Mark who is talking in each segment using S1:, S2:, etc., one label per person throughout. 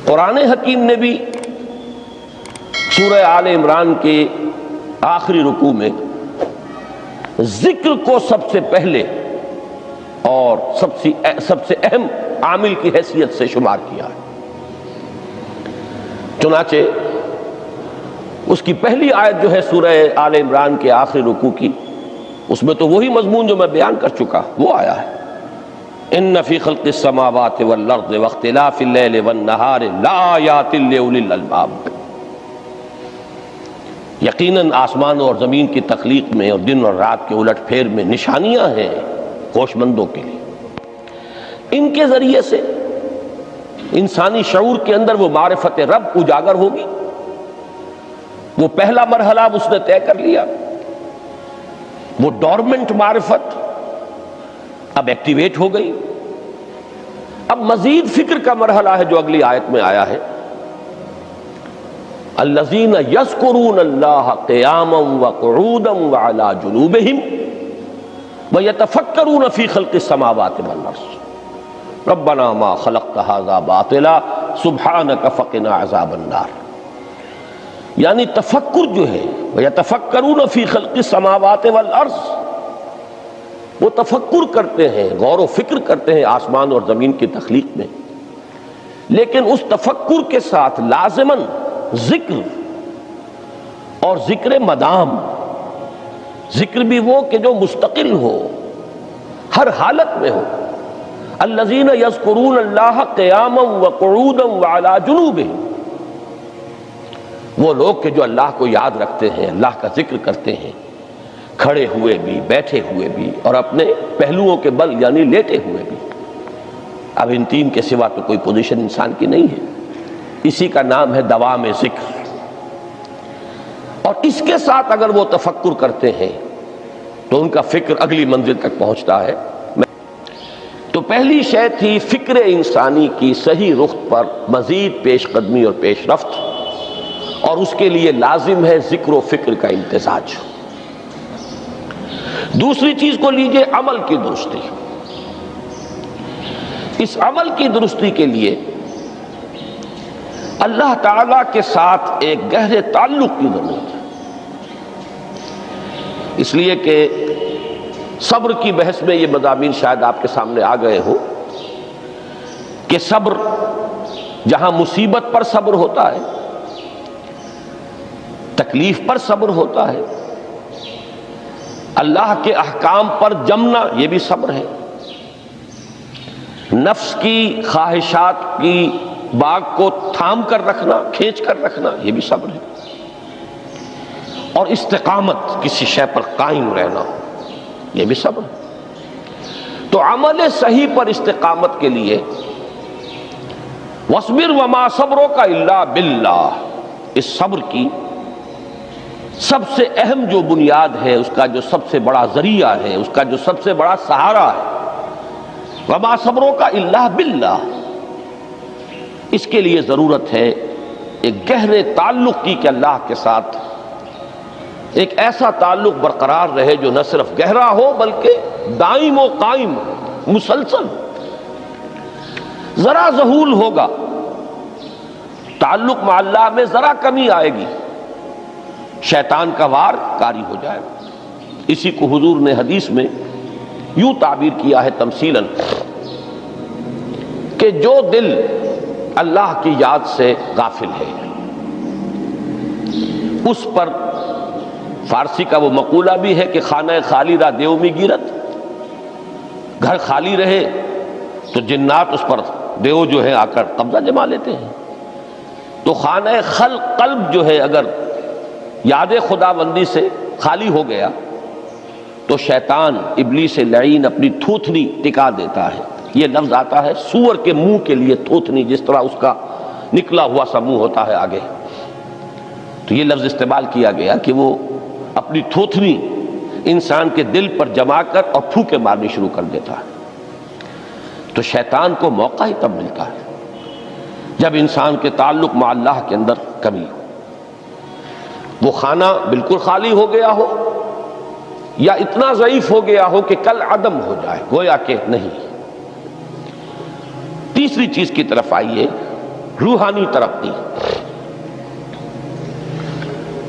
S1: قرآن حکیم نے بھی سورہ آل عمران کے آخری رکوع میں ذکر کو سب سے پہلے اور سب سے اہم عامل کی حیثیت سے شمار کیا ہے۔ چنانچہ اس کی پہلی آیت جو ہے سورہ آل عمران کے آخری رکوع کی، اس میں تو وہی مضمون جو میں بیان کر چکا وہ آیا ہے، ان فی خلق السماوات والارض واختلاف اللیل والنہار لآیات لأولی الالباب، یقیناً آسمان اور زمین کی تخلیق میں اور دن اور رات کے الٹ پھیر میں نشانیاں ہیں ہوش مندوں کے لیے۔ ان کے ذریعے سے انسانی شعور کے اندر وہ معرفت رب اجاگر ہوگی۔ وہ پہلا مرحلہ اس نے طے کر لیا، وہ ڈورمنٹ معرفت اب ایکٹیویٹ ہو گئی۔ اب مزید فکر کا مرحلہ ہے جو اگلی آیت میں آیا ہے، الذین یذکرون اللہ قیاما وقعودا وعلی جنوبہم ویتفکرون فی خلق السماوات والارض ربنا ما خلقت ھذا باطلا سبحانک فقنا عذاب النار۔ یعنی تفکر جو ہے ویتفکرون فی خلق السماوات والارض، وہ تفکر کرتے ہیں، غور و فکر کرتے ہیں آسمان اور زمین کی تخلیق میں، لیکن اس تفکر کے ساتھ لازماً ذکر، اور ذکر مدام، ذکر بھی وہ کہ جو مستقل ہو، ہر حالت میں ہو۔ الذین یذکرون اللہ قیاما وقعودا وعلی جنوبہم، وہ لوگ کہ جو اللہ کو یاد رکھتے ہیں، اللہ کا ذکر کرتے ہیں، کھڑے ہوئے بھی، بیٹھے ہوئے بھی، اور اپنے پہلوؤں کے بل یعنی لیٹے ہوئے بھی۔ اب ان تین کے سوا تو کوئی پوزیشن انسان کی نہیں ہے، اسی کا نام ہے دوام ذکر۔ اور اس کے ساتھ اگر وہ تفکر کرتے ہیں تو ان کا فکر اگلی منزل تک پہنچتا ہے۔ تو پہلی شے تھی فکر انسانی کی صحیح رخ پر مزید پیش قدمی اور پیش رفت، اور اس کے لیے لازم ہے ذکر و فکر کا امتزاج۔ دوسری چیز کو لیجئے عمل کی درستی۔ اس عمل کی درستی کے لیے اللہ تعالیٰ کے ساتھ ایک گہرے تعلق کی ضرورت ہے، اس لیے کہ صبر کی بحث میں یہ مضامین شاید آپ کے سامنے آ گئے ہو کہ صبر، جہاں مصیبت پر صبر ہوتا ہے، تکلیف پر صبر ہوتا ہے، اللہ کے احکام پر جمنا یہ بھی صبر ہے، نفس کی خواہشات کی باغ کو تھام کر رکھنا، کھینچ کر رکھنا یہ بھی صبر ہے، اور استقامت کسی شے پر قائم رہنا یہ بھی صبر ہے۔ تو عمل صحیح پر استقامت کے لیے وَاصْبِرْ وَمَا صَبْرُكَ إِلَّا بِاللَّهِ، اس صبر کی سب سے اہم جو بنیاد ہے، اس کا جو سب سے بڑا ذریعہ ہے، اس کا جو سب سے بڑا سہارا ہے، وَمَا صَبْرُكَ إِلَّا بِاللَّهِ، اس کے لیے ضرورت ہے ایک گہرے تعلق کی کہ اللہ کے ساتھ ایک ایسا تعلق برقرار رہے جو نہ صرف گہرا ہو بلکہ دائم و قائم ہو، مسلسل۔ ذرا ذہول ہوگا تعلق مع اللہ میں، ذرا کمی آئے گی، شیطان کا وار کاری ہو جائے گا۔ اسی کو حضور نے حدیث میں یوں تعبیر کیا ہے تمثیلاً کہ جو دل اللہ کی یاد سے غافل ہے، اس پر فارسی کا وہ مقولہ بھی ہے کہ خانہ خالی را دیو می گیرت، گھر خالی رہے تو جنات اس پر دیو جو ہے آ کر قبضہ جما لیتے ہیں۔ تو خانہ قلب جو ہے اگر یاد خدا بندی سے خالی ہو گیا تو شیطان ابلیس لعین اپنی تھوتنی ٹکا دیتا ہے۔ یہ لفظ آتا ہے سور کے منہ کے لیے تھوتنی، جس طرح اس کا نکلا ہوا سا منہ ہوتا ہے آگے، تو یہ لفظ استعمال کیا گیا کہ وہ اپنی تھوتنی انسان کے دل پر جما کر اور پھوکے مارنی شروع کر دیتا ہے۔ تو شیطان کو موقع ہی تب ملتا ہے جب انسان کے تعلق مع اللہ کے اندر کمی ہو، وہ خانہ بالکل خالی ہو گیا ہو یا اتنا ضعیف ہو گیا ہو کہ کل عدم ہو جائے، گویا کہ نہیں۔ تیسری چیز کی طرف آئیے روحانی ترقی،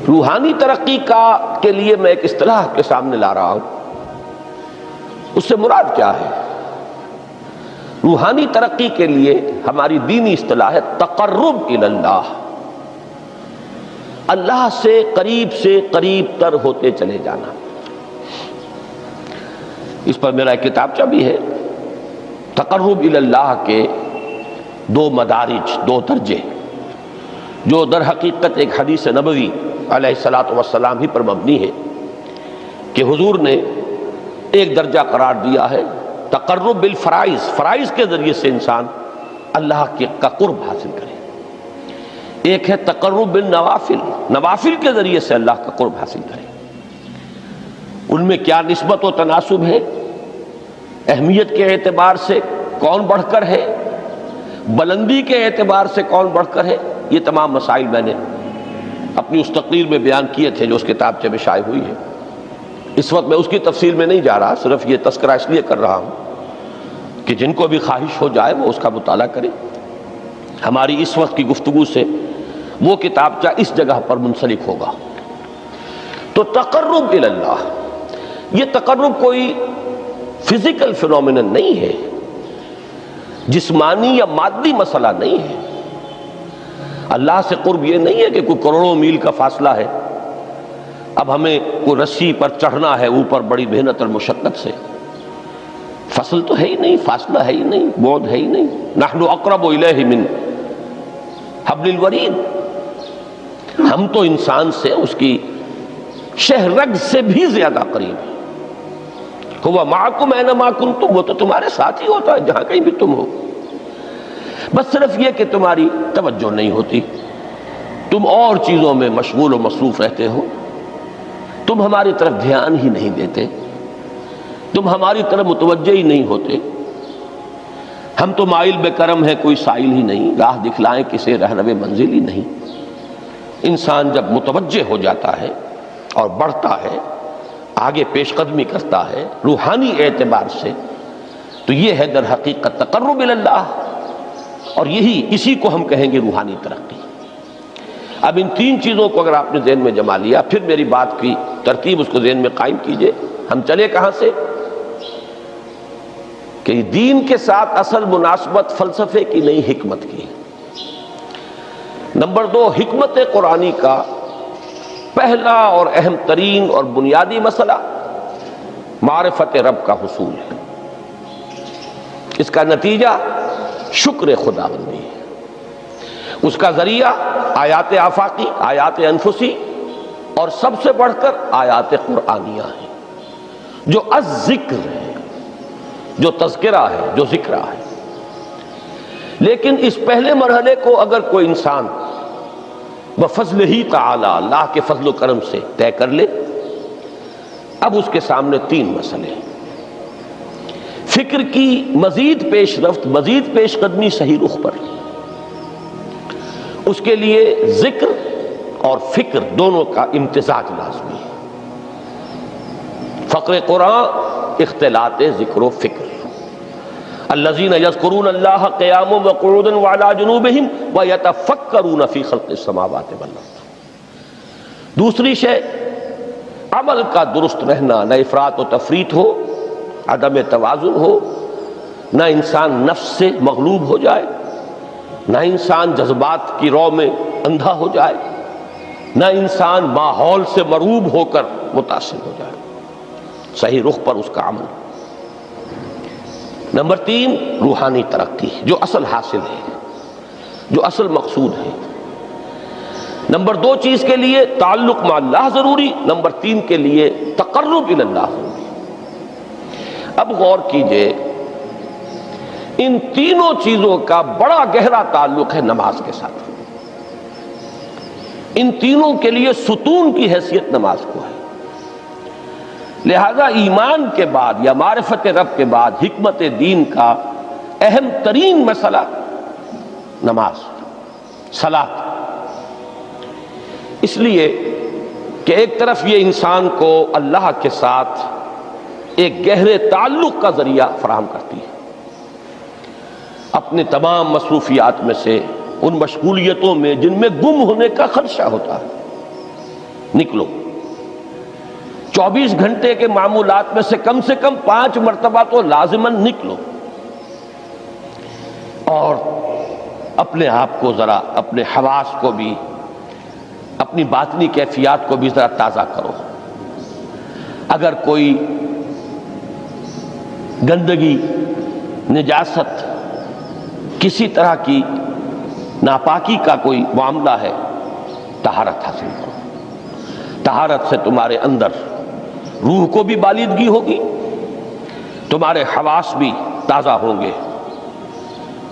S1: روحانی ترقی کے لیے میں ایک اصطلاح کے سامنے لا رہا ہوں. اس سے مراد کیا ہے؟ روحانی ترقی کے لیے ہماری دینی اصطلاح ہے تقرب الی اللہ، اللہ سے قریب تر ہوتے چلے جانا. اس پر میرا ایک کتابچہ بھی ہے. تقرب الی اللہ کے دو مدارج، دو درجے، جو در حقیقت ایک حدیث نبوی علیہ الصلوۃ والسلام ہی پر مبنی ہے کہ حضور نے ایک درجہ قرار دیا ہے تقرب بالفرائض، فرائض کے ذریعے سے انسان اللہ کا قرب حاصل کرے. ایک ہے تقرب بالنوافل، نوافل کے ذریعے سے اللہ کا قرب حاصل کرے. ان میں کیا نسبت و تناسب ہے، اہمیت کے اعتبار سے کون بڑھ کر ہے، بلندی کے اعتبار سے کون بڑھ کر ہے، یہ تمام مسائل میں نے اپنی اس تقریر میں بیان کیے تھے جو اس کتابچے میں شائع ہوئی ہے. اس وقت میں اس کی تفصیل میں نہیں جا رہا، صرف یہ تذکرہ اس لیے کر رہا ہوں کہ جن کو بھی خواہش ہو جائے وہ اس کا مطالعہ کرے. ہماری اس وقت کی گفتگو سے وہ کتابچہ اس جگہ پر منسلک ہوگا. تو تقرب الی اللہ، یہ تقرب کوئی فزیکل فینومینن نہیں ہے، جسمانی یا مادی مسئلہ نہیں ہے. اللہ سے قرب یہ نہیں ہے کہ کوئی کروڑوں میل کا فاصلہ ہے، اب ہمیں کوئی رسی پر چڑھنا ہے اوپر بڑی محنت اور مشقت سے. فصل تو ہے ہی نہیں، فاصلہ ہے ہی نہیں، بعد ہے ہی نہیں. نحن اقرب الیہ من حبل الورید، ہم تو انسان سے اس کی شہرگ سے بھی زیادہ قریب ہیں. ہوا معکم اینما کنتم، وہ تو تمہارے ساتھ ہی ہوتا ہے جہاں کہیں بھی تم ہو. بس صرف یہ کہ تمہاری توجہ نہیں ہوتی، تم اور چیزوں میں مشغول و مصروف رہتے ہو، تم ہماری طرف دھیان ہی نہیں دیتے، تم ہماری طرف متوجہ ہی نہیں ہوتے. ہم تو مائل بے کرم ہے، کوئی سائل ہی نہیں، راہ دکھلائیں کسے رہنوے منزل ہی نہیں. انسان جب متوجہ ہو جاتا ہے اور بڑھتا ہے، آگے پیش قدمی کرتا ہے روحانی اعتبار سے، تو یہ ہے در حقیقت تقرب الی اللہ، اور اسی کو ہم کہیں گے روحانی ترقی. اب ان تین چیزوں کو اگر آپ نے ذہن میں جما لیا، پھر میری بات کی ترتیب اس کو ذہن میں قائم کیجئے. ہم چلے کہاں سے کہ دین کے ساتھ اصل مناسبت فلسفے کی نہیں، حکمت کی. نمبر 2، حکمت قرآنی کا پہلا اور اہم ترین اور بنیادی مسئلہ معرفت رب کا حصول ہے. اس کا نتیجہ شکر خداوندی ہے. اس کا ذریعہ آیات آفاقی، آیات انفسی، اور سب سے بڑھ کر آیات قرآنیہ ہیں جو الذکر ہے، جو تذکرہ ہے، جو ذکرہ ہے. لیکن اس پہلے مرحلے کو اگر کوئی انسان بفضل ہی تعالی، اللہ کے فضل و کرم سے طے کر لے، اب اس کے سامنے تین مسئلے ہیں. فکر کی مزید پیش رفت، مزید پیش قدمی صحیح رخ پر، اس کے لیے ذکر اور فکر دونوں کا امتزاج لازمی ہے. فقر قرآن اختلاط ذکر و فکر. الذین یذکرون اللہ قیاما وقعودا وعلی جنوبہم ویتفکرون فی خلق السماوات والارض. دوسری شے عمل کا درست رہنا، نہ افراط و تفریط ہو، عدم توازن ہو، نہ انسان نفس سے مغلوب ہو جائے، نہ انسان جذبات کی رو میں اندھا ہو جائے، نہ انسان ماحول سے مرعوب ہو کر متاثر ہو جائے. صحیح رخ پر اس کا عمل. نمبر 3، روحانی ترقی، جو اصل حاصل ہے، جو اصل مقصود ہے. نمبر 2 چیز کے لیے تعلق مع اللہ ضروری، نمبر 3 کے لیے تقرب الی اللہ ضروری. اب غور کیجئے، ان تینوں چیزوں کا بڑا گہرا تعلق ہے نماز کے ساتھ. ان تینوں کے لیے ستون کی حیثیت نماز کو ہے. لہذا ایمان کے بعد یا معرفت رب کے بعد حکمت دین کا اہم ترین مسئلہ نماز، صلاۃ. اس لیے کہ ایک طرف یہ انسان کو اللہ کے ساتھ ایک گہرے تعلق کا ذریعہ فراہم کرتی ہے. اپنے تمام مصروفیات میں سے ان مشغولیتوں میں جن میں گم ہونے کا خدشہ ہوتا ہے، نکلو۔ 24 گھنٹے کے معمولات میں سے کم 5 مرتبہ تو لازماً نکلو، اور اپنے آپ کو ذرا، اپنے حواس کو بھی، اپنی باطنی کیفیات کو بھی ذرا تازہ کرو۔ اگر کوئی گندگی، نجاست، کسی طرح کی ناپاکی کا کوئی معاملہ ہے، طہارت حاصل کرو۔ طہارت سے تمہارے اندر روح کو بھی بالیدگی ہوگی، تمہارے حواس بھی تازہ ہوں گے،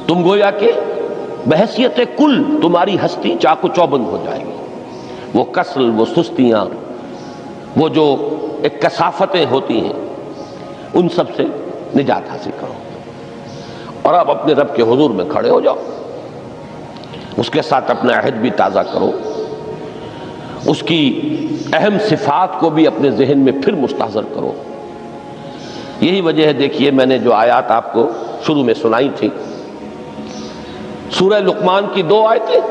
S1: تم گویا کہ بحیثیت کل تمہاری ہستی چاق و چوبند ہو جائے گی۔ وہ کسل، وہ سستیاں، وہ جو ایک کثافتیں ہوتی ہیں، ان سب سے نجات حاصل کرو، اور اب اپنے رب کے حضور میں کھڑے ہو جاؤ، اس کے ساتھ اپنا عہد بھی تازہ کرو، اس کی اہم صفات کو بھی اپنے ذہن میں پھر مستحضر کرو۔ یہی وجہ ہے، دیکھیے میں نے جو آیات آپ کو شروع میں سنائی تھی، سورہ لقمان کی 2 آیتیں،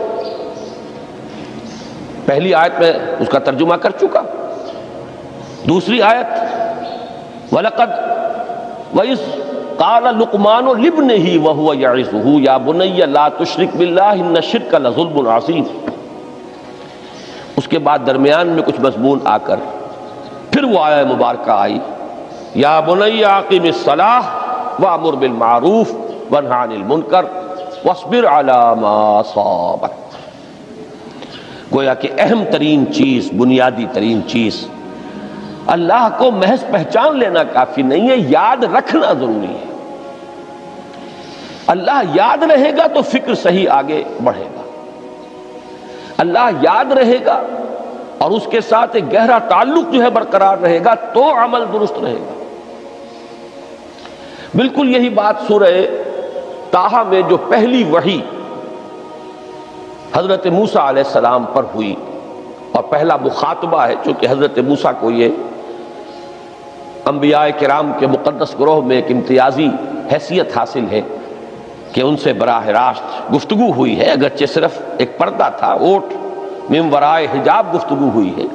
S1: پہلی آیت میں اس کا ترجمہ کر چکا، دوسری آیت وَلَقَدْ وَإِذْ قَالَ لُقْمَانُ لِابْنِهِ وَهُوَ يَعِظُهُ يَا بُنَيَّ لَا تُشْرِكْ بِاللَّهِ إِنَّ الشِّرْكَ لَظُلْمٌ عَظِيمٌ۔ اس کے بعد درمیان میں کچھ مضمون آ کر پھر وہ آیہ مبارکہ آئی، یا بنی اقم الصلاۃ وامر بالمعروف وانہ عن المنکر واصبر علی ما اصابک۔ گویا کہ اہم ترین چیز، بنیادی ترین چیز، اللہ کو محض پہچان لینا کافی نہیں ہے، یاد رکھنا ضروری ہے۔ اللہ یاد رہے گا تو فکر صحیح آگے بڑھے گا، اللہ یاد رہے گا اور اس کے ساتھ ایک گہرا تعلق جو ہے برقرار رہے گا تو عمل درست رہے گا۔ بالکل یہی بات سورہ طٰہٰ میں جو پہلی وحی حضرت موسیٰ علیہ السلام پر ہوئی، اور پہلا مخاطبہ ہے، چونکہ حضرت موسیٰ کو یہ انبیاء کرام کے مقدس گروہ میں ایک امتیازی حیثیت حاصل ہے کہ ان سے براہ راست گفتگو ہوئی ہے، اگرچہ صرف ایک پردہ تھا، اوٹ من ورائے حجاب گفتگو ہوئی ہے،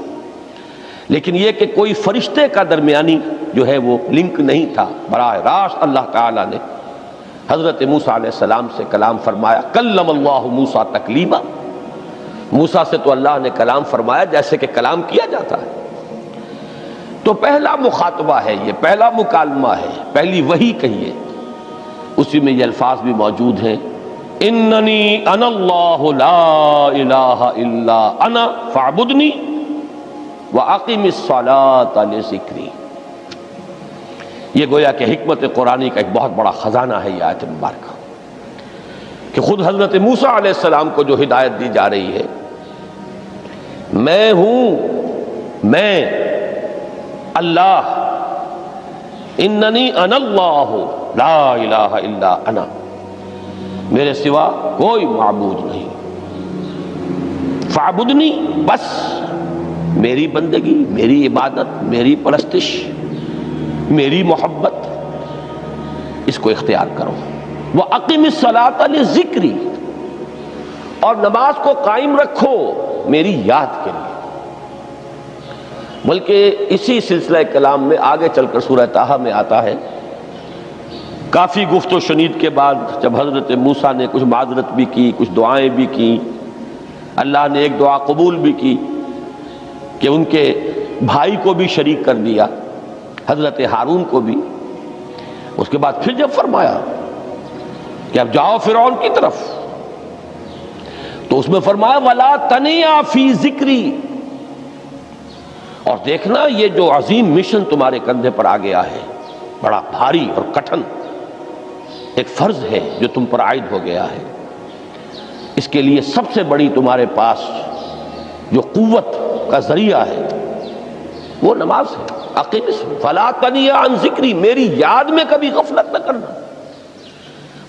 S1: لیکن یہ کہ کوئی فرشتے کا درمیانی جو ہے وہ لنک نہیں تھا، براہ راست اللہ تعالیٰ نے حضرت موسیٰ علیہ السلام سے کلام فرمایا۔ کلم اللہ موسیٰ تکلیما، موسیٰ سے تو اللہ نے کلام فرمایا جیسے کہ کلام کیا جاتا ہے۔ تو پہلا مخاطبہ ہے، یہ پہلا مکالمہ ہے، پہلی وحی کہیے، اسی میں یہ الفاظ بھی موجود ہیں، اننی انا اللہ لا الہ الا انا فاعبدنی واقم الصلاۃ لذکری۔ یہ گویا کہ حکمت قرآنی کا ایک بہت بڑا خزانہ ہے یہ آیت مبارکہ، کہ خود حضرت موسیٰ علیہ السلام کو جو ہدایت دی جا رہی ہے، میں ہوں، میں اللہ، اننی انا اللہ لا الہ الا انا، میرے سوا کوئی معبود نہیں، فاعبدنی، بس میری بندگی، میری عبادت، میری پرستش، میری محبت، اس کو اختیار کرو۔ وَأَقِمِ الصَّلَاةَ لِذِكْرِي، اور نماز کو قائم رکھو میری یاد کے لیے۔ بلکہ اسی سلسلہ کلام میں آگے چل کر سورہ طٰہٰ میں آتا ہے، کافی گفت و شنید کے بعد جب حضرت موسیٰ نے کچھ معذرت بھی کی، کچھ دعائیں بھی کی، اللہ نے ایک دعا قبول بھی کی کہ ان کے بھائی کو بھی شریک کر دیا، حضرت ہارون کو بھی۔ اس کے بعد پھر جب فرمایا کہ اب جاؤ فرعون کی طرف، تو اس میں فرمایا وَلَا تَنِيَا فِي ذِكْرِي، اور دیکھنا یہ جو عظیم مشن تمہارے کندھے پر آ گیا ہے، بڑا بھاری اور کٹھن ایک فرض ہے جو تم پر عائد ہو گیا ہے، اس کے لیے سب سے بڑی تمہارے پاس جو قوت کا ذریعہ ہے وہ نماز ہے۔ اقیم فلا تنیا عن ذکری، میری یاد میں کبھی غفلت نہ کرنا،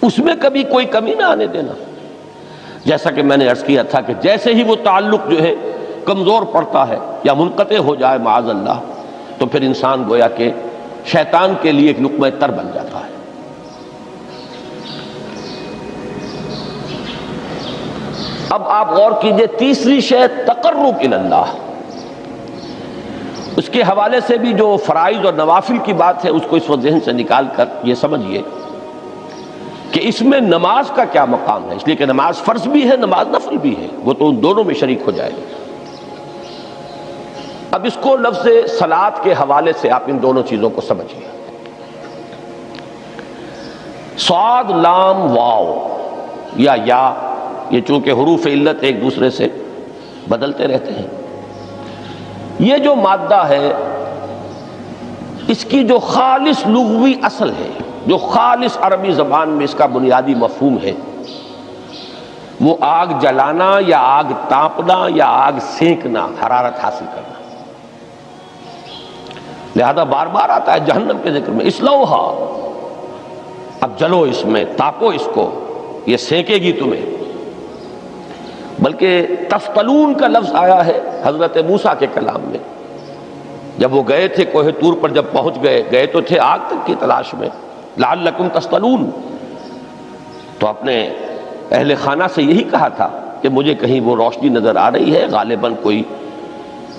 S1: اس میں کبھی کوئی کمی نہ آنے دینا۔ جیسا کہ میں نے عرض کیا تھا کہ جیسے ہی وہ تعلق جو ہے کمزور پڑتا ہے یا منقطع ہو جائے معاذ اللہ، تو پھر انسان گویا کہ شیطان کے لیے ایک لقمہ تر بن جاتا ہے۔ اب آپ غور کیجئے، تیسری شے تقرب الی اللہ، اس کے حوالے سے بھی جو فرائض اور نوافل کی بات ہے اس کو اس وقت ذہن سے نکال کر یہ سمجھیے کہ اس میں نماز کا کیا مقام ہے، اس لیے کہ نماز فرض بھی ہے، نماز نفل بھی ہے، وہ تو ان دونوں میں شریک ہو جائے گی۔ اب اس کو لفظ صلاۃ کے حوالے سے آپ ان دونوں چیزوں کو سمجھیے۔ صاد لام واو یا یہ چونکہ حروف علت ایک دوسرے سے بدلتے رہتے ہیں، یہ جو مادہ ہے اس کی جو خالص لغوی اصل ہے، جو خالص عربی زبان میں اس کا بنیادی مفہوم ہے، وہ آگ جلانا یا آگ تاپنا یا آگ سینکنا، حرارت حاصل کرنا۔ لہذا بار بار آتا ہے جہنم کے ذکر میں، اسلوہا، اب جلو اس میں، تاپو اس کو، یہ سینکے گی تمہیں۔ بلکہ تفتلون کا لفظ آیا ہے حضرت موسیٰ کے کلام میں، جب وہ گئے تھے کوہ طور پر، جب پہنچ گئے تو تھے آگ تک کی تلاش میں، لعلکم تفتلون، تو اپنے اہل خانہ سے یہی کہا تھا کہ مجھے کہیں وہ روشنی نظر آ رہی ہے، غالباً کوئی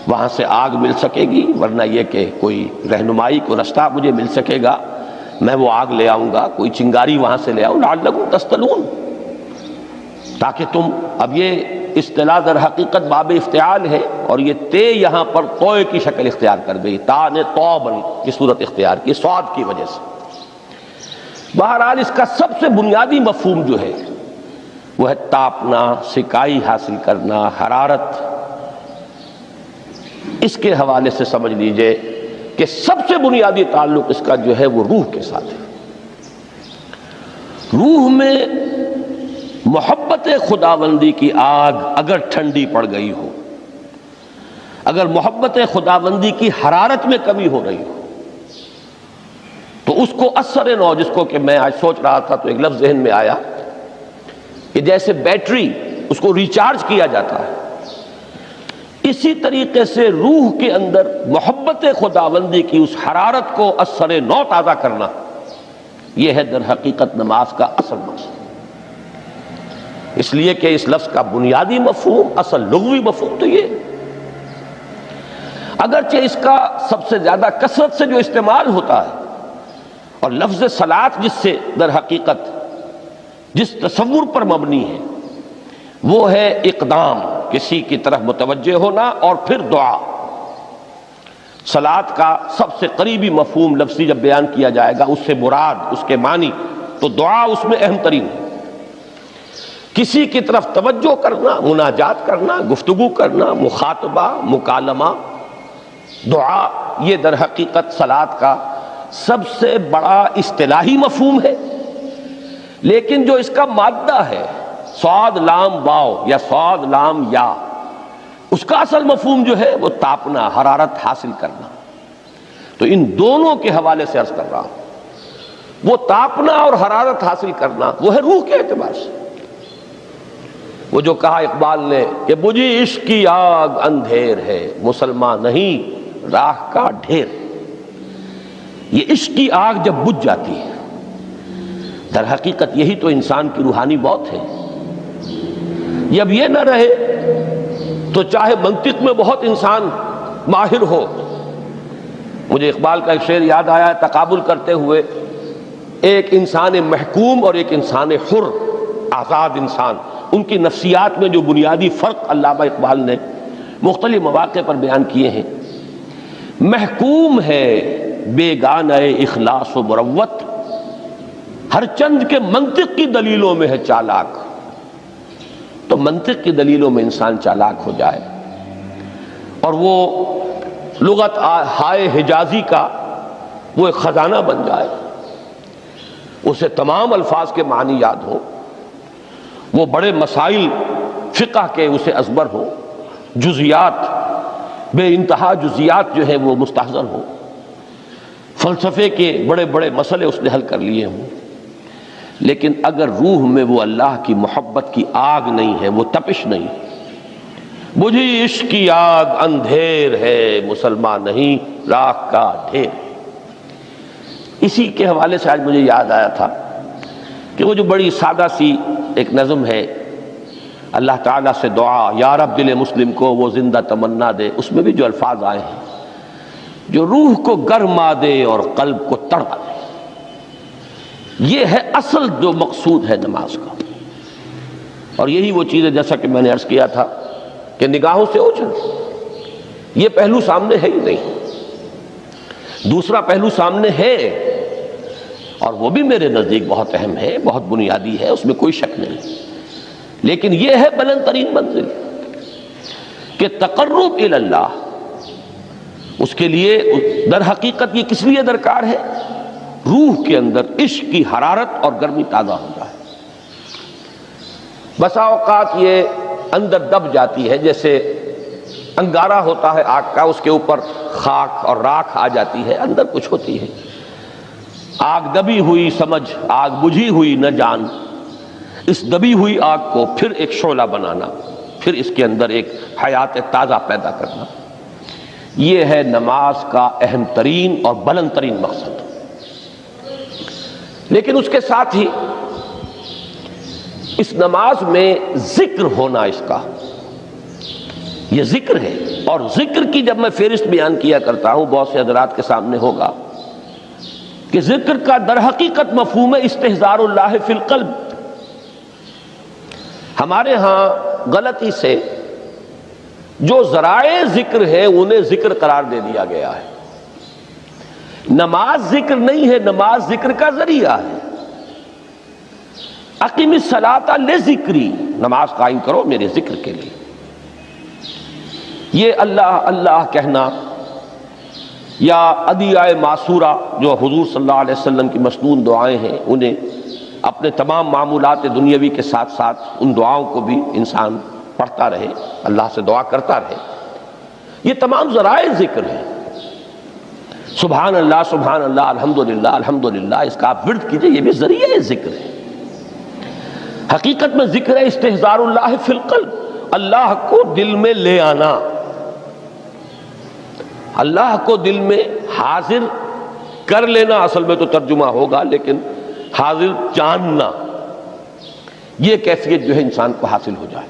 S1: وہاں سے آگ مل سکے گی، ورنہ یہ کہ کوئی رہنمائی کو رستہ مجھے مل سکے گا، میں وہ آگ لے آؤں گا، کوئی چنگاری وہاں سے لے آؤں، لعلکم تفتلون، تاکہ تم، اب یہ اصطلاح در حقیقت باب افتعال ہے، اور یہ تے یہاں پر توئے کی شکل اختیار کر گئی، تا نے توبن کی صورت اختیار کی صاد کی وجہ سے۔ بہرحال اس کا سب سے بنیادی مفہوم جو ہے وہ ہے تاپنا، سکائی حاصل کرنا، حرارت۔ اس کے حوالے سے سمجھ لیجئے کہ سب سے بنیادی تعلق اس کا جو ہے وہ روح کے ساتھ ہے۔ روح میں محبت خداوندی کی آگ اگر ٹھنڈی پڑ گئی ہو، اگر محبت خداوندی کی حرارت میں کمی ہو رہی ہو، تو اس کو اثر نو، جس کو کہ میں آج سوچ رہا تھا تو ایک لفظ ذہن میں آیا کہ جیسے بیٹری اس کو ریچارج کیا جاتا ہے، اسی طریقے سے روح کے اندر محبت خداوندی کی اس حرارت کو اثر نو تازہ کرنا، یہ ہے در حقیقت نماز کا اصل مقصد۔ اس لیے کہ اس لفظ کا بنیادی مفہوم، اصل لغوی مفہوم تو یہ، اگرچہ اس کا سب سے زیادہ کثرت سے جو استعمال ہوتا ہے، اور لفظ صلاۃ جس سے در حقیقت جس تصور پر مبنی ہے وہ ہے اقدام، کسی کی طرف متوجہ ہونا اور پھر دعا۔ صلاۃ کا سب سے قریبی مفہوم لفظی جب بیان کیا جائے گا، اس سے مراد، اس کے معنی، تو دعا اس میں اہم ترین ہے۔ کسی کی طرف توجہ کرنا، مناجات کرنا، گفتگو کرنا، مخاطبہ، مکالمہ، دعا، یہ در حقیقت صلاۃ کا سب سے بڑا اصطلاحی مفہوم ہے۔ لیکن جو اس کا مادہ ہے، صاد لام واو یا صاد لام یا، اس کا اصل مفہوم جو ہے وہ تاپنا، حرارت حاصل کرنا۔ تو ان دونوں کے حوالے سے عرض کر رہا ہوں، وہ تاپنا اور حرارت حاصل کرنا وہ ہے روح کے اعتبار سے۔ وہ جو کہا اقبال نے کہ بجھی عشق کی آگ اندھیر ہے، مسلمان نہیں راہ کا ڈھیر۔ یہ عشق کی آگ جب بجھ جاتی ہے، در حقیقت یہی تو انسان کی روحانی موت ہے۔ جب یہ نہ رہے تو چاہے منطق میں بہت انسان ماہر ہو، مجھے اقبال کا ایک شعر یاد آیا ہے تقابل کرتے ہوئے، ایک انسان محکوم اور ایک انسان حر، آزاد انسان، ان کی نفسیات میں جو بنیادی فرق علامہ اقبال نے مختلف مواقع پر بیان کیے ہیں۔ محکوم ہے بیگانہ اخلاص و مروت، ہر چند کے منطق کی دلیلوں میں ہے چالاک۔ تو منطق کی دلیلوں میں انسان چالاک ہو جائے اور وہ لغت ہائے حجازی کا وہ ایک خزانہ بن جائے، اسے تمام الفاظ کے معنی یاد ہوں، وہ بڑے مسائل فقہ کے اسے ازبر ہوں، جزیات، بے انتہا جزیات جو ہیں وہ مستحضر ہوں، فلسفے کے بڑے بڑے مسئلے اس نے حل کر لیے ہوں، لیکن اگر روح میں وہ اللہ کی محبت کی آگ نہیں ہے، وہ تپش نہیں، بجھی عشق کی آگ اندھیر ہے، مسلمان نہیں راہ کا ڈھیر۔ اسی کے حوالے سے آج مجھے یاد آیا تھا کہ وہ جو بڑی سادہ سی ایک نظم ہے، اللہ تعالیٰ سے دعا یا رب دل مسلم کو وہ زندہ تمنا دے، اس میں بھی جو الفاظ آئے ہیں جو روح کو گرما دے اور قلب کو تڑپا دے، یہ ہے اصل جو مقصود ہے نماز کا۔ اور یہی وہ چیز ہے جیسا کہ میں نے عرض کیا تھا کہ نگاہوں سے اوجھل، یہ پہلو سامنے ہے ہی نہیں، دوسرا پہلو سامنے ہے اور وہ بھی میرے نزدیک بہت اہم ہے، بہت بنیادی ہے، اس میں کوئی شک نہیں، لیکن یہ ہے بلند ترین منزل کہ تقرب الی اللہ، اس کے لیے در حقیقت یہ کس لیے درکار ہے؟ روح کے اندر عشق کی حرارت اور گرمی تازہ ہو جائے۔ بسا اوقات یہ اندر دب جاتی ہے، جیسے انگارہ ہوتا ہے آگ کا، اس کے اوپر خاک اور راکھ آ جاتی ہے، اندر کچھ ہوتی ہے، آگ دبی ہوئی سمجھ، آگ بجھی ہوئی نہ جان، اس دبی ہوئی آگ کو پھر ایک شعلہ بنانا، پھر اس کے اندر ایک حیات تازہ پیدا کرنا، یہ ہے نماز کا اہم ترین اور بلند ترین مقصد۔ لیکن اس کے ساتھ ہی اس نماز میں ذکر ہونا، اس کا یہ ذکر ہے، اور ذکر کی جب میں فہرست بیان کیا کرتا ہوں بہت سے حضرات کے سامنے ہوگا کہ ذکر کا در حقیقت مفہوم ہے استحضار اللہ فی القلب۔ ہمارے ہاں غلطی سے جو ذرائع ذکر ہے انہیں ذکر قرار دے دیا گیا ہے۔ نماز ذکر نہیں ہے، نماز ذکر کا ذریعہ ہے۔ اقیم الصلاۃ لذکری، نماز قائم کرو میرے ذکر کے لیے۔ یہ اللہ اللہ کہنا یا ادعیہ معصورہ جو حضور صلی اللہ علیہ وسلم کی مسنون دعائیں ہیں، انہیں اپنے تمام معمولات دنیاوی کے ساتھ ساتھ ان دعاؤں کو بھی انسان پڑھتا رہے، اللہ سے دعا کرتا رہے، یہ تمام ذرائع ذکر ہیں۔ سبحان اللہ الحمدللہ الحمدللہ، اس کا آپ ورد کیجئے، یہ بھی ذریعہ ذکر ہے۔ حقیقت میں ذکر ہے استحضار اللہ فی القلب، اللہ کو دل میں لے آنا، اللہ کو دل میں حاضر کر لینا، اصل میں تو ترجمہ ہوگا، لیکن حاضر جاننا، یہ کیفیت جو ہے انسان کو حاصل ہو جائے۔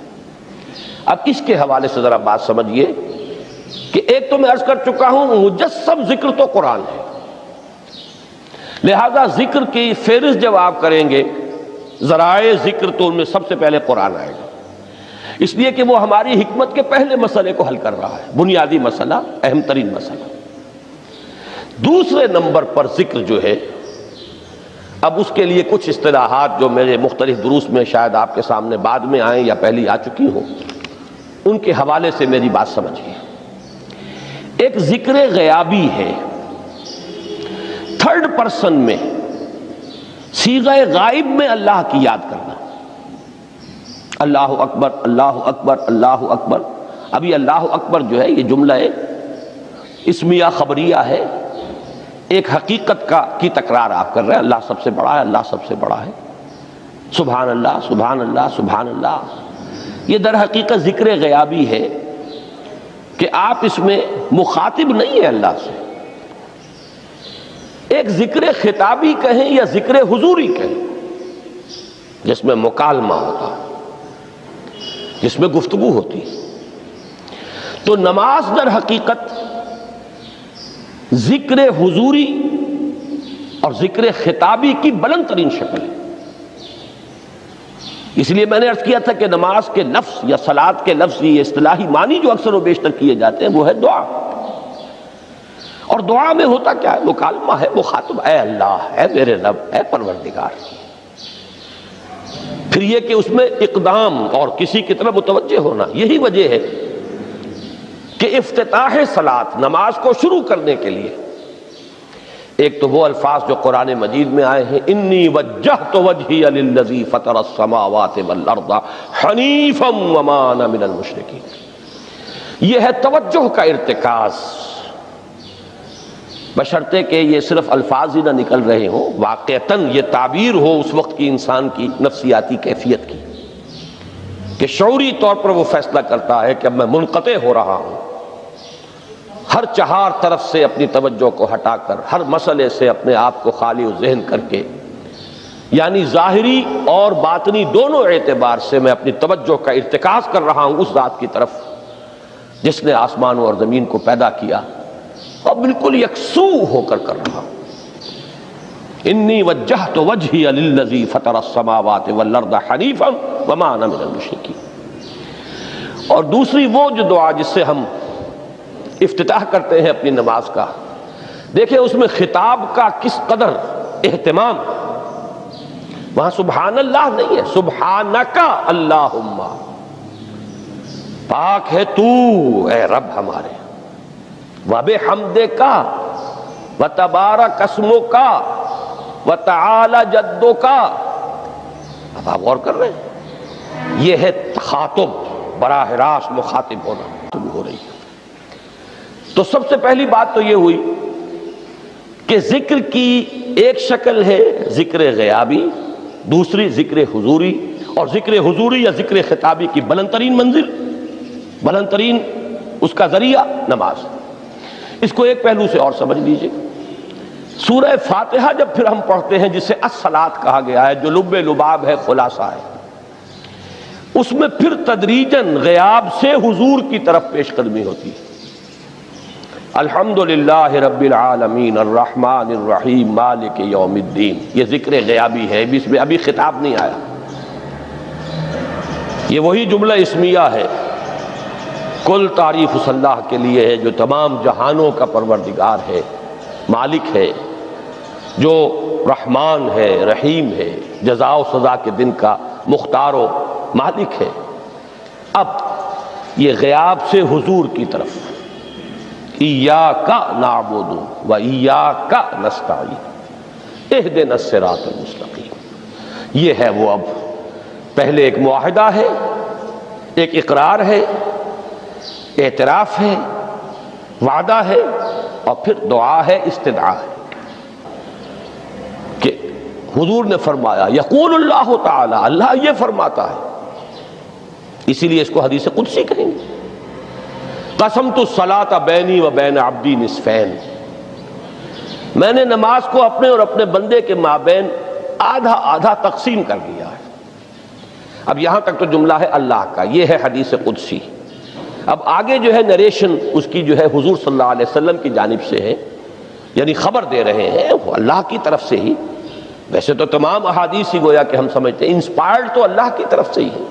S1: اب اس کے حوالے سے ذرا بات سمجھیے کہ ایک تو میں عرض کر چکا ہوں مجسم ذکر تو قرآن ہے، لہذا ذکر کی فہرست جب آپ کریں گے ذرائع ذکر تو ان میں سب سے پہلے قرآن آئے گا، اس لیے کہ وہ ہماری حکمت کے پہلے مسئلے کو حل کر رہا ہے، بنیادی مسئلہ، اہم ترین مسئلہ۔ دوسرے نمبر پر ذکر جو ہے، اب اس کے لیے کچھ اصطلاحات جو میرے مختلف دروس میں شاید آپ کے سامنے بعد میں آئیں یا پہلی آ چکی ہوں، ان کے حوالے سے میری بات سمجھیے۔ ایک ذکر غیابی ہے، تھرڈ پرسن میں، صیغہ غائب میں اللہ کی یاد کرنا، اللہ اکبر اللہ اکبر اللہ اکبر۔ اب یہ اللہ اکبر جو ہے یہ جملہ اسمیہ خبریہ ہے، ایک حقیقت کی تکرار آپ کر رہے ہیں، اللہ سب سے بڑا ہے، اللہ سب سے بڑا ہے، سبحان اللہ سبحان اللہ سبحان اللہ۔ یہ در حقیقت ذکر غیابی ہے کہ آپ اس میں مخاطب نہیں ہیں اللہ سے، ایک ذکر خطابی کہیں یا ذکر حضوری کہیں، جس میں مکالمہ ہوتا ہے، جس میں گفتگو ہوتی ہے۔ تو نماز در حقیقت ذکر حضوری اور ذکر خطابی کی بلند ترین شکل ہے۔ اس لیے میں نے عرض کیا تھا کہ نماز کے لفظ یا صلاۃ کے لفظ، یہ اصطلاحی معنی جو اکثر و بیشتر کیے جاتے ہیں وہ ہے دعا، اور دعا میں ہوتا کیا ہے؟ مکالمہ ہے، مخاطب، اے اللہ، اے میرے رب، اے پروردگار۔ پھر یہ کہ اس میں اقدام اور کسی کی طرف متوجہ ہونا، یہی وجہ ہے کہ افتتاح صلاۃ، نماز کو شروع کرنے کے لیے ایک تو وہ الفاظ جو قرآن مجید میں آئے ہیں، انی وجہت وجہی للذی فطر السماوات والارض حنیفا وما انا من المشرکین، یہ ہے توجہ کا ارتکاز، بشرطے کہ یہ صرف الفاظ ہی نہ نکل رہے ہوں، واقعتاً یہ تعبیر ہو اس وقت کی انسان کی نفسیاتی کیفیت کی، کہ شعوری طور پر وہ فیصلہ کرتا ہے کہ اب میں منقطع ہو رہا ہوں، ہر چہار طرف سے اپنی توجہ کو ہٹا کر، ہر مسئلے سے اپنے آپ کو خالی و ذہن کر کے یعنی ظاہری اور باطنی دونوں اعتبار سے میں اپنی توجہ کا ارتکاز کر رہا ہوں اس ذات کی طرف جس نے آسمانوں اور زمین کو پیدا کیا، اور بالکل یکسو ہو کر رہا ہوں۔ انی وجہت وجہی للذی فطر السماوات والارض حنیفا وما انا من المشرکین۔ اور دوسری وہ جو دعا جس سے ہم افتتاح کرتے ہیں اپنی نماز کا، دیکھیں اس میں خطاب کا کس قدر اہتمام، وہاں سبحان اللہ نہیں ہے، سبحانک اللہم، پاک ہے تو اے رب ہمارے، وبحمدک وتبارک اسمک وتعالی جدک۔ اب آپ غور کر رہے ہیں، یہ ہے تخاطب، براہ راست مخاطب ہونا شروع ہو رہی ہے۔ تو سب سے پہلی بات تو یہ ہوئی کہ ذکر کی ایک شکل ہے ذکر غیابی، دوسری ذکر حضوری، اور ذکر حضوری یا ذکر خطابی کی بلند ترین منزل، بلند ترین اس کا ذریعہ نماز۔ اس کو ایک پہلو سے اور سمجھ لیجئے، سورہ فاتحہ جب پھر ہم پڑھتے ہیں جسے الصلاۃ کہا گیا ہے، جو لب لباب ہے، خلاصہ ہے، اس میں پھر تدریجاً غیاب سے حضور کی طرف پیش قدمی ہوتی ہے۔ الحمدللہ رب العالمین الرحمن الرحیم مالک یوم الدین، یہ ذکر غیابی ہے، اس میں ابھی خطاب نہیں آیا، یہ وہی جملہ اسمیہ ہے۔ کل تعریف اس اللہ کے لیے ہے جو تمام جہانوں کا پروردگار ہے، مالک ہے، جو رحمان ہے، رحیم ہے، جزا و سزا کے دن کا مختار و مالک ہے۔ اب یہ غیاب سے حضور کی طرف، ایاک نعبد و ایاک نستعین اہدنا الصراط المستقیم، یہ ہے وہ۔ اب پہلے ایک معاہدہ ہے، ایک اقرار ہے، اعتراف ہے، وعدہ ہے، اور پھر دعا ہے، استدعا ہے کہ حضور نے فرمایا، یقول اللہ تعالی، اللہ یہ فرماتا ہے، اسی لیے اس کو حدیث قدسی کہیں گے، قسمت الصلاۃ بینی و بین عبدی نصفین، میں نے نماز کو اپنے اور اپنے بندے کے مابین آدھا آدھا تقسیم کر دیا ہے۔ اب یہاں تک تو جملہ ہے اللہ کا، یہ ہے حدیث قدسی۔ اب آگے جو ہے نریشن اس کی جو ہے حضور صلی اللہ علیہ وسلم کی جانب سے ہے، یعنی خبر دے رہے ہیں وہ اللہ کی طرف سے ہی۔ ویسے تو تمام احادیث ہی گویا کہ ہم سمجھتے ہیں انسپائرڈ تو اللہ کی طرف سے ہی ہے،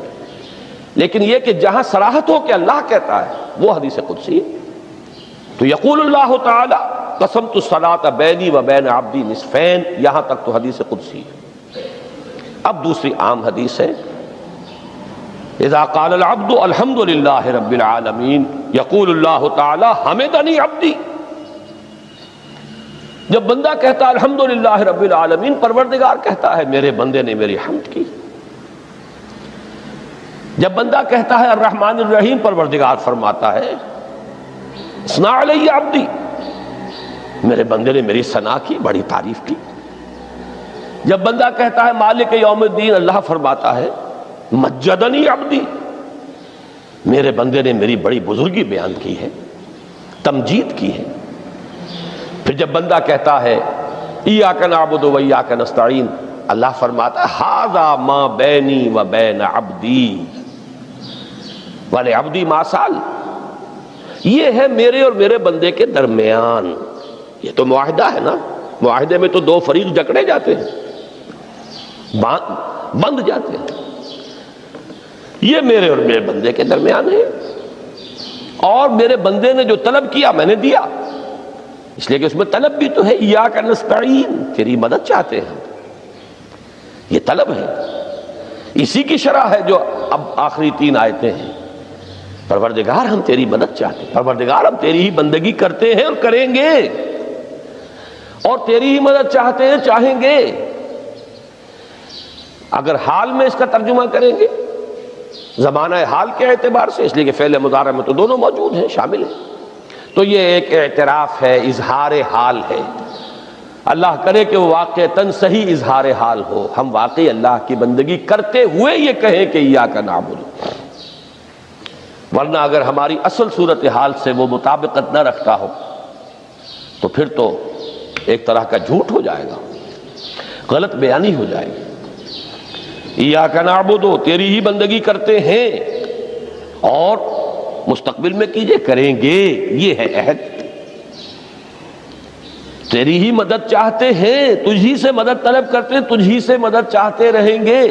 S1: لیکن یہ کہ جہاں صراحت ہو کہ اللہ کہتا ہے وہ حدیث قدسی ہے۔ تو یقول اللہ تعالی قسمت الصلاۃ بینی و بین عبدی نصفین، یہاں تک تو حدیث قدسی ہے۔ اب دوسری عام حدیث ہے، اذا قال العبد الحمد للہ رب العالمین یقول اللہ تعالی حمدنی عبدی، جب بندہ کہتا ہے الحمدللہ رب العالمین، پروردگار کہتا ہے میرے بندے نے میری حمد کی۔ جب بندہ کہتا ہے الرحمن الرحیم، پروردگار فرماتا ہے اثنا علی عبدی، میرے بندے نے میری ثنا کی، بڑی تعریف کی۔ جب بندہ کہتا ہے مالک یوم الدین، اللہ فرماتا ہے مجدنی عبدی، میرے بندے نے میری بڑی بزرگی بیان کی ہے، تمجید کی ہے۔ پھر جب بندہ کہتا ہے ایاک نعبد و ایاک نستعین، اللہ فرماتا ہے ھذا ما بینی و بین عبدی ولعبدی ما سأل، یہ ہے میرے اور میرے بندے کے درمیان۔ یہ تو معاہدہ ہے نا، معاہدے میں تو دو فریق جکڑے جاتے ہیں، بند جاتے ہیں، یہ میرے اور میرے بندے کے درمیان ہے، اور میرے بندے نے جو طلب کیا میں نے دیا، اس لیے کہ اس میں طلب بھی تو ہے، ایاک نستعین، تیری مدد چاہتے ہیں، یہ طلب ہے۔ اسی کی شرح ہے جو اب آخری تین آیتیں ہیں، پروردگار ہم تیری مدد چاہتے ہیں، پروردگار ہم تیری ہی بندگی کرتے ہیں اور کریں گے، اور تیری ہی مدد چاہتے ہیں، چاہیں گے۔ اگر حال میں اس کا ترجمہ کریں گے، زمانہ حال کے اعتبار سے، اس لیے کہ فعل مضارع میں تو دونوں موجود ہیں، شامل ہیں، تو یہ ایک اعتراف ہے، اظہار حال ہے۔ اللہ کرے کہ وہ واقعتاً صحیح اظہار حال ہو، ہم واقعی اللہ کی بندگی کرتے ہوئے یہ کہیں کہ ایاک نعبد، ورنہ اگر ہماری اصل صورتحال سے وہ مطابقت نہ رکھتا ہو تو پھر تو ایک طرح کا جھوٹ ہو جائے گا، غلط بیانی ہو جائے گی۔ ایاک نعبد، تیری ہی بندگی کرتے ہیں، اور مستقبل میں کیجئے، کریں گے، یہ ہے عہد، تیری ہی مدد چاہتے ہیں، تجھی سے مدد طلب کرتے ہیں، تجھی سے مدد چاہتے رہیں گے،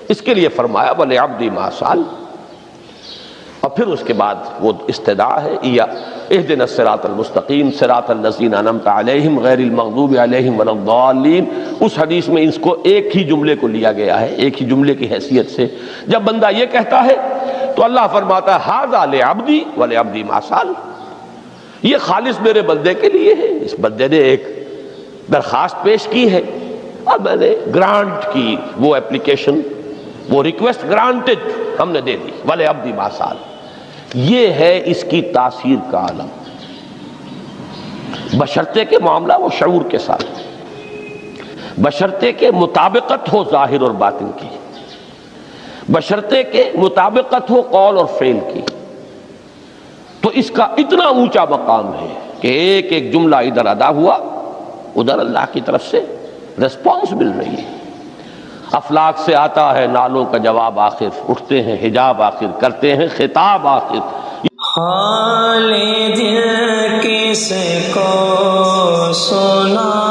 S1: اس کے لیے فرمایا وَلِعَبْدِي مَا سَأَلَ۔ اور پھر اس کے بعد وہ استدعا ہے اهدنا الصراط المستقیم صراط الذین انعمت علیہم غیر المغضوب علیہم ولا الضالین۔ اس حدیث میں اس کو ایک ہی جملے کو لیا گیا ہے، ایک ہی جملے کی حیثیت سے۔ جب بندہ یہ کہتا ہے تو اللہ فرماتا ہے ھذا لعبدی ولعبدی ما سأل، یہ خالص میرے بندے کے لیے ہے، اس بندے نے ایک درخواست پیش کی ہے اور میں نے گرانٹ کی، وہ اپلیکیشن، وہ ریکویسٹ گرانٹڈ، ہم نے دے دی، ولعبدی ما سأل۔ یہ ہے اس کی تاثیر کا عالم، بشرطے کے معاملہ وہ شعور کے ساتھ، بشرطے کے مطابقت ہو ظاہر اور باطن کی، بشرطے کے مطابقت ہو قول اور فعل کی، تو اس کا اتنا اونچا مقام ہے کہ ایک ایک جملہ ادھر ادا ہوا، ادھر اللہ کی طرف سے ریسپانس مل رہی ہے۔ افلاک سے آتا ہے نالوں کا جواب آخر، اٹھتے ہیں حجاب آخر، کرتے ہیں خطاب آخر۔
S2: حال دل کس کو سنا